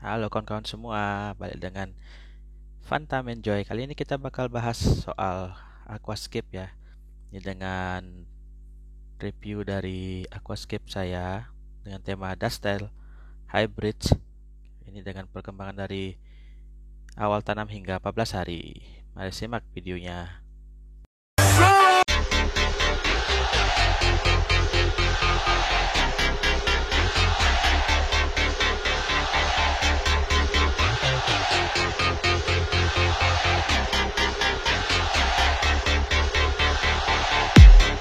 Halo kawan-kawan semua, balik dengan Fanta Enjoy. Kali ini kita bakal bahas soal aquascape ya. Ini dengan review dari aquascape saya dengan tema Dustel Hybrid. Ini dengan perkembangan dari awal tanam hingga 14 hari. Mari simak videonya.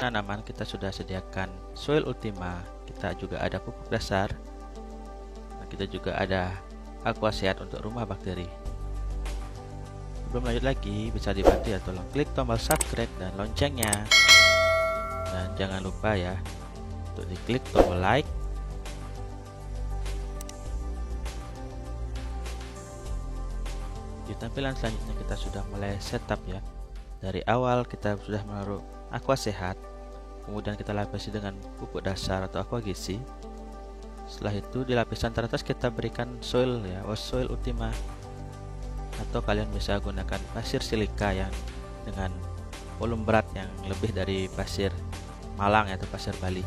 Tanaman kita sudah sediakan soil ultima, kita juga ada pupuk dasar, dan kita juga ada aqua sehat untuk rumah bakteri. Sebelum lanjut lagi, bisa dibantu ya, tolong klik tombol subscribe dan loncengnya, dan jangan lupa ya untuk diklik tombol like. Di tampilan selanjutnya kita sudah mulai setup ya. Dari awal kita sudah menaruh aqua sehat, kemudian kita lapisi dengan pupuk dasar atau aqua gizi. Setelah itu di lapisan teratas kita berikan soil ya, soil ultima, atau kalian bisa gunakan pasir silika yang dengan volume berat yang lebih dari pasir Malang atau pasir Bali.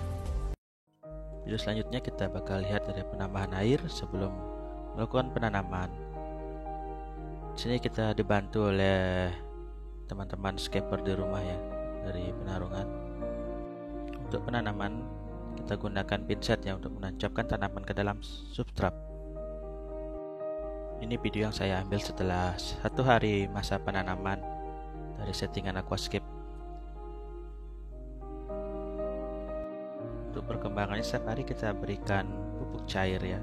Video selanjutnya kita bakal lihat dari penambahan air sebelum melakukan penanaman. Di sini kita dibantu oleh teman-teman scaper di rumah ya, dari penarungan. Untuk penanaman kita gunakan pinset ya untuk menancapkan tanaman ke dalam substrat. Ini video yang saya ambil setelah 1 hari masa penanaman dari settingan aquascape. Untuk perkembangannya setiap hari kita berikan pupuk cair ya.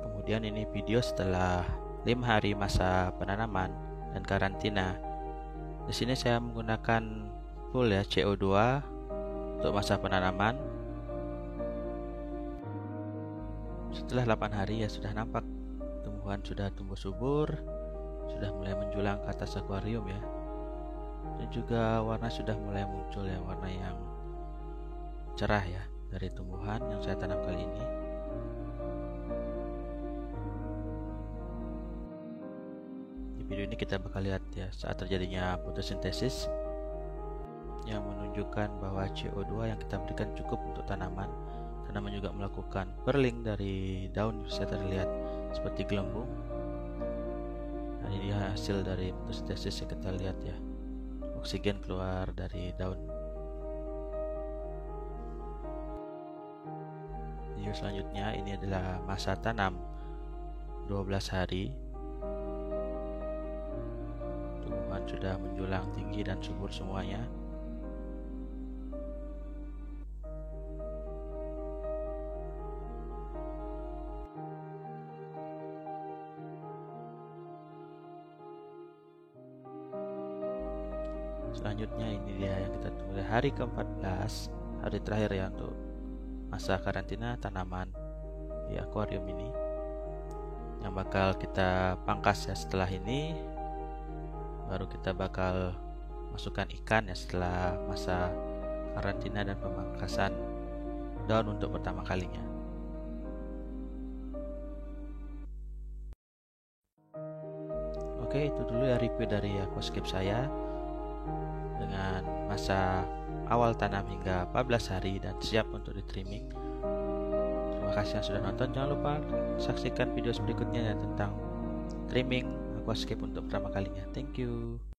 Kemudian ini video setelah 5 hari masa penanaman dan karantina. Di sini saya menggunakan full ya CO2 untuk masa penanaman. Setelah 8 hari ya sudah nampak tumbuhan sudah tumbuh subur, sudah mulai menjulang ke atas akuarium ya. Dan juga warna sudah mulai muncul ya, warna yang cerah ya dari tumbuhan yang saya tanam kali ini. Video ini kita bakal lihat ya saat terjadinya fotosintesis yang menunjukkan bahwa CO2 yang kita berikan cukup untuk tanaman. Tanaman juga melakukan perling dari daun, bisa terlihat seperti gelembung. Dan ini hasil dari fotosintesis yang kita lihat ya, oksigen keluar dari daun. Video selanjutnya ini adalah masa tanam 12 hari. Sudah menjulang tinggi dan subur semuanya. Selanjutnya ini dia yang kita tunggu, hari ke-14, hari terakhir ya untuk masa karantina tanaman di akuarium ini, yang bakal kita pangkas ya. Setelah ini baru kita bakal masukkan ikan ya setelah masa karantina dan pemangkasan daun untuk pertama kalinya. Oke, itu dulu ya review dari aquascape saya dengan masa awal tanam hingga 14 hari dan siap untuk di trimming. Terima kasih yang sudah nonton. Jangan lupa saksikan video berikutnya ya tentang trimming aquascape untuk pertama kalinya. Thank you.